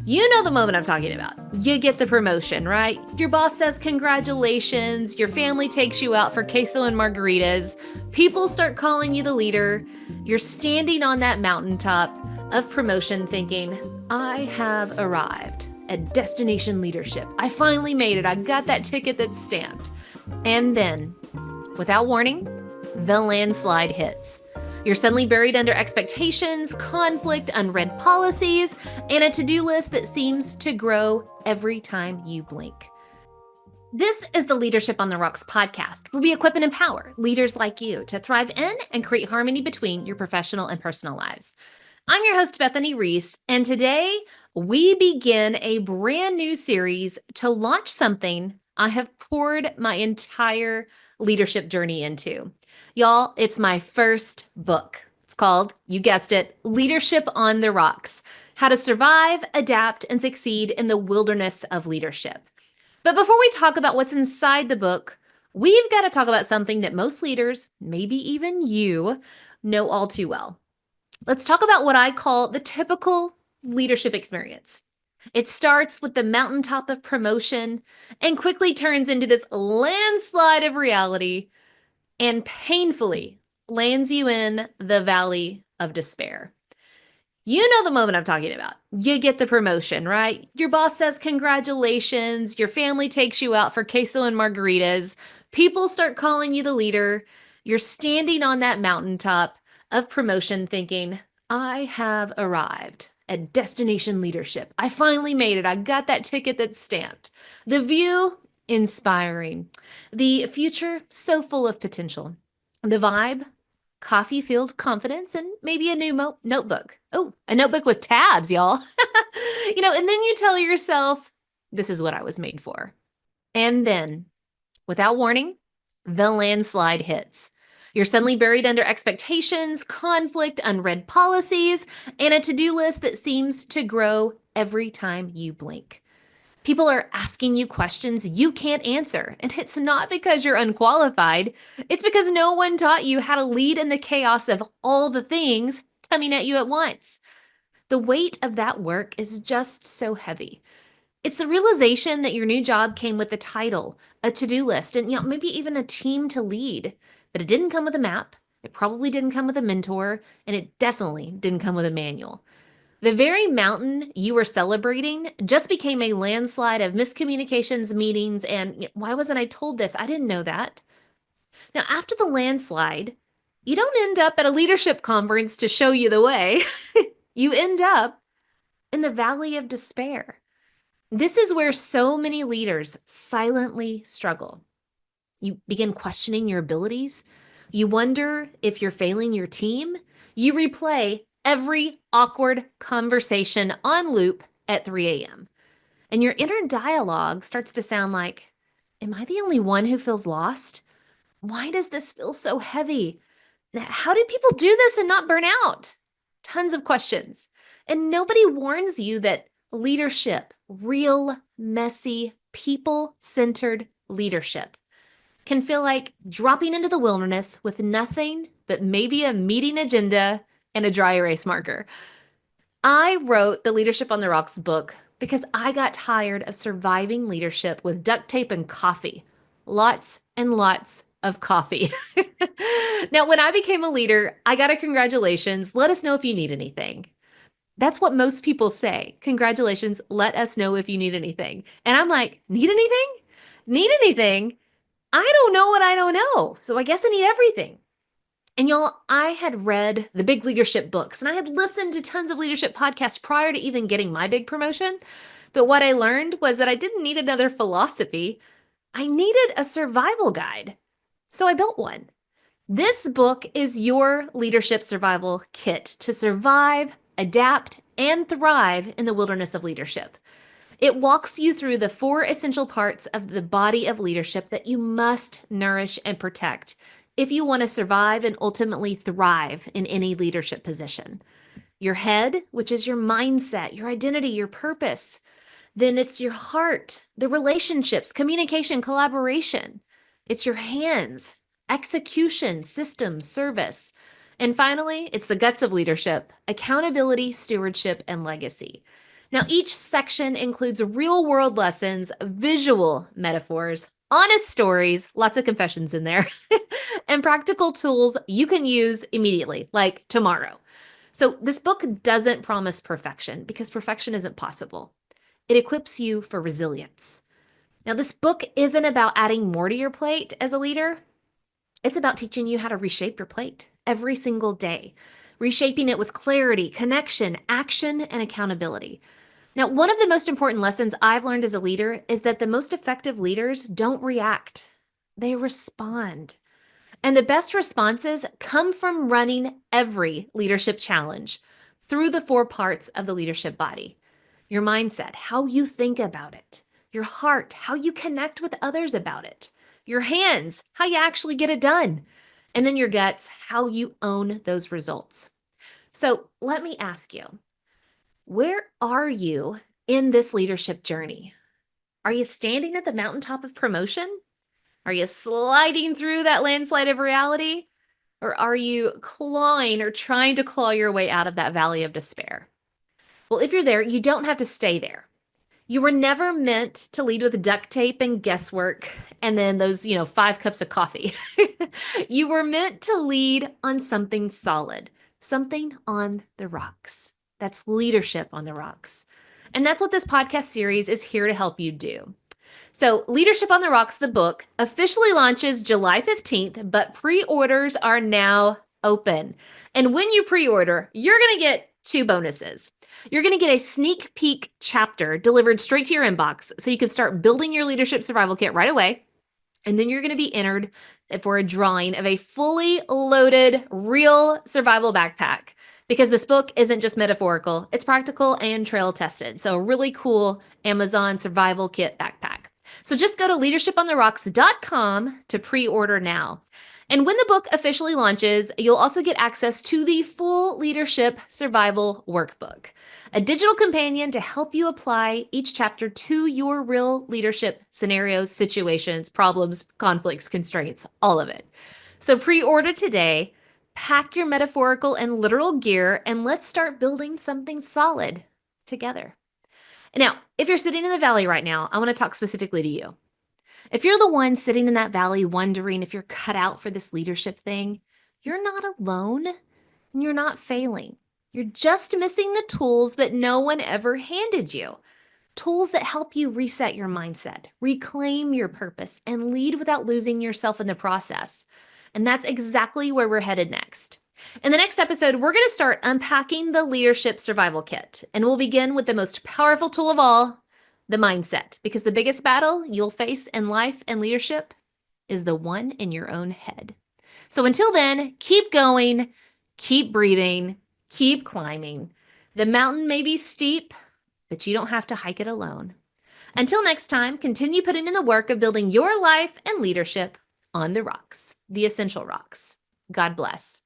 You know the moment I'm talking about. You get the promotion, right? Your boss says congratulations, your family takes you out for queso and margaritas, people start calling you the leader, you're standing on that mountaintop of promotion thinking, I have arrived at destination leadership. I finally made it. I got that ticket that's stamped. And then, without warning, the landslide hits. You're suddenly buried under expectations, conflict, unread policies, and a to-do list that seems to grow every time you blink. This is the Leadership on the Rocks podcast, where we equip and empower leaders like you to thrive in and create harmony between your professional and personal lives. I'm your host, Bethany Reese, and today we begin a brand new series to launch something I have poured my entire leadership journey into. Y'all, it's my first book. It's called, you guessed it, Leadership on the Rocks: How to Survive, Adapt, and Succeed in the Wilderness of Leadership. But before we talk about what's inside the book, we've got to talk about something that most leaders, maybe even you, know all too well. Let's talk about what I call the typical leadership experience. It starts with the mountaintop of promotion and quickly turns into this landslide of reality and painfully lands you in the valley of despair. You know the moment I'm talking about. You get the promotion, right? Your boss says congratulations, your family takes you out for queso and margaritas, people start calling you the leader, you're standing on that mountaintop of promotion thinking, I have arrived at destination leadership. I finally made it. I got that ticket that's stamped. The view, inspiring. The future, so full of potential. The vibe, coffee-filled confidence, and maybe a new notebook. Oh, a notebook with tabs, y'all. And then you tell yourself, this is what I was made for. And then, without warning, the landslide hits. You're suddenly buried under expectations, conflict, unread policies, and a to-do list that seems to grow every time you blink. People are asking you questions you can't answer, and it's not because you're unqualified. It's because no one taught you how to lead in the chaos of all the things coming at you at once. The weight of that work is just so heavy. It's the realization that your new job came with a title, a to-do list, and maybe even a team to lead. But it didn't come with a map, it probably didn't come with a mentor, and it definitely didn't come with a manual. The very mountain you were celebrating just became a landslide of miscommunications, meetings, and why wasn't I told this? I didn't know that. Now, after the landslide, you don't end up at a leadership conference to show you the way. You end up in the valley of despair. This is where so many leaders silently struggle. You begin questioning your abilities. You wonder if you're failing your team. You replay every awkward conversation on loop at 3 a.m. And your inner dialogue starts to sound like, am I the only one who feels lost? Why does this feel so heavy? How do people do this and not burn out? Tons of questions. And nobody warns you that leadership, real, messy, people-centered leadership, can feel like dropping into the wilderness with nothing but maybe a meeting agenda and a dry erase marker. I wrote the Leadership on the Rocks book because I got tired of surviving leadership with duct tape and coffee. Lots and lots of coffee. Now, when I became a leader, I got a congratulations. Let us know if you need anything. That's what most people say. Congratulations, let us know if you need anything. And I'm like, need anything? Need anything? I don't know what I don't know. So I guess I need everything. And y'all, I had read the big leadership books and I had listened to tons of leadership podcasts prior to even getting my big promotion. But what I learned was that I didn't need another philosophy. I needed a survival guide. So I built one. This book is your leadership survival kit to survive, adapt, and thrive in the wilderness of leadership. It walks you through the 4 essential parts of the body of leadership that you must nourish and protect if you want to survive and ultimately thrive in any leadership position. Your head, which is your mindset, your identity, your purpose. Then it's your heart, the relationships, communication, collaboration. It's your hands, execution, systems, service. And finally, it's the guts of leadership, accountability, stewardship, and legacy. Now, each section includes real-world lessons, visual metaphors, honest stories, lots of confessions in there, and practical tools you can use immediately, like tomorrow. So this book doesn't promise perfection because perfection isn't possible. It equips you for resilience. Now, this book isn't about adding more to your plate as a leader. It's about teaching you how to reshape your plate every single day, reshaping it with clarity, connection, action, and accountability. Now, one of the most important lessons I've learned as a leader is that the most effective leaders don't react, they respond. And the best responses come from running every leadership challenge through the 4 parts of the leadership body: your mindset, how you think about it; your heart, how you connect with others about it; your hands, how you actually get it done; and then your guts, how you own those results. So let me ask you, where are you in this leadership journey? Are you standing at the mountaintop of promotion? Are you sliding through that landslide of reality? Or are you clawing or trying to claw your way out of that valley of despair? Well, if you're there, you don't have to stay there. You were never meant to lead with duct tape and guesswork and then those, 5 cups of coffee. You were meant to lead on something solid, something on the rocks. That's leadership on the rocks. And that's what this podcast series is here to help you do. So, Leadership on the Rocks, the book, officially launches July 15th, but pre-orders are now open. And when you pre-order, you're going to get 2 bonuses. You're going to get a sneak peek chapter delivered straight to your inbox so you can start building your leadership survival kit right away. And then you're going to be entered for a drawing of a fully loaded, real survival backpack, because this book isn't just metaphorical, it's practical and trail tested. So, a really cool Amazon survival kit backpack. So just go to leadershipontherocks.com to pre-order now. And when the book officially launches, you'll also get access to the full Leadership Survival Workbook, a digital companion to help you apply each chapter to your real leadership scenarios, situations, problems, conflicts, constraints, all of it. So pre-order today, pack your metaphorical and literal gear, and let's start building something solid together. Now, if you're sitting in the valley right now, I want to talk specifically to you. If you're the one sitting in that valley wondering if you're cut out for this leadership thing, you're not alone and you're not failing. You're just missing the tools that no one ever handed you. Tools that help you reset your mindset, reclaim your purpose, and lead without losing yourself in the process. And that's exactly where we're headed next. In the next episode, we're going to start unpacking the Leadership Survival Kit, and we'll begin with the most powerful tool of all, the mindset, because the biggest battle you'll face in life and leadership is the one in your own head. So until then, keep going, keep breathing, keep climbing. The mountain may be steep, but you don't have to hike it alone. Until next time, continue putting in the work of building your life and leadership on the rocks, the essential rocks. God bless.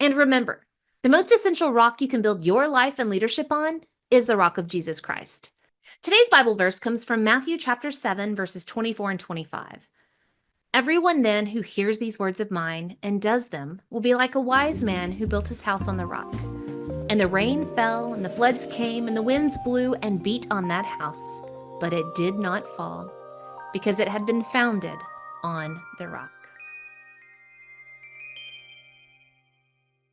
And remember, the most essential rock you can build your life and leadership on is the rock of Jesus Christ. Today's Bible verse comes from Matthew chapter 7, verses 24 and 25. Everyone then who hears these words of mine and does them will be like a wise man who built his house on the rock. And the rain fell, and the floods came, and the winds blew and beat on that house, but it did not fall, because it had been founded on the rock.